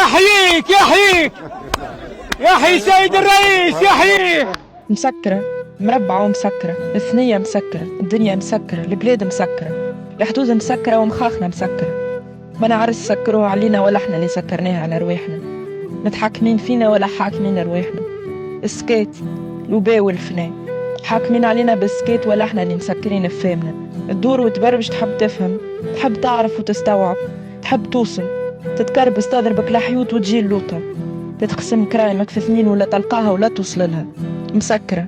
يحييك يحييك يحيي سيد الرئيس يحييك. مسكرة، مربعة ومسكرة، الثنية مسكرة، الدنيا مسكرة، البلاد مسكرة، الحدود مسكرة ومخاخنا مسكرة. ما نعرس سكروها علينا ولا احنا اللي سكرناها على رواحنا. متحاكمين فينا ولا حاكمين رواحنا. السكات الوباء والفناء، حاكمين علينا بالسكات ولا احنا اللي مسكرين فهمنا. تدور وتبربش، تحب تفهم، تحب تعرف وتستوعب، تحب توصل، تتكربس تضربك الحيوط وتجي اللوطة، تتقسم كرايمك في اثنين ولا تلقاها ولا توصل لها. مسكرة،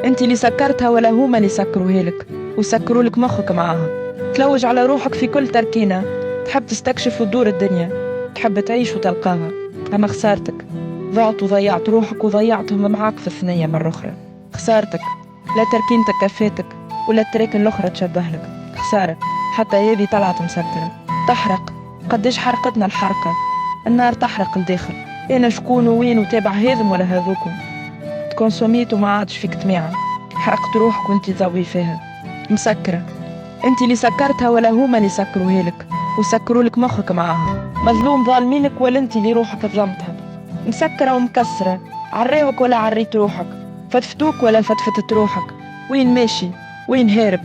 انت اللي سكرتها ولا هما اللي سكروها لك وسكروا لك مخك معاها. تلوج على روحك في كل تركينة، تحب تستكشف وتدور الدنيا، تحب تعيش وتلقاها. اما خسارتك، ضعت وضيعت روحك وضيعتهم معاك في الثنية مرة أخرى. خسارتك، لا تركينتك كفاتك ولا التراك الأخرى تشبه لك. خسارة، حتى هذه طلعت مسكرة. تحرق، قديش حرقتنا الحرقة. النار تحرق الداخل. أنا شكون وين وتابع هذم ولا هذوكم. تكونسوميت وما عادش فيك تميعة، حرقت روحك وانت تضوي فيها. مسكرة، انت اللي سكرتها ولا هما اللي سكروها لك وسكروا لك مخك معاها. مظلوم ظالمينك ولا انت اللي روحك ظلمتها. مسكرة ومكسرة، عريوك ولا عريت روحك، فتفتوك ولا فتفتت روحك. وين ماشي وين هارب.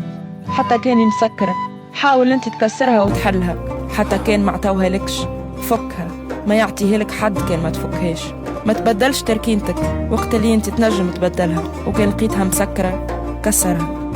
حتى كان مسكرة، حاول انت تكسرها وتحلها. حتى كان ما عطوها لكش، فكها، ما يعطيها لك حد كان ما تفكهاش. ما تبدلش تركينتك وقت اللي انت تنجم تبدلها، وكان لقيتها مسكرة كسرها.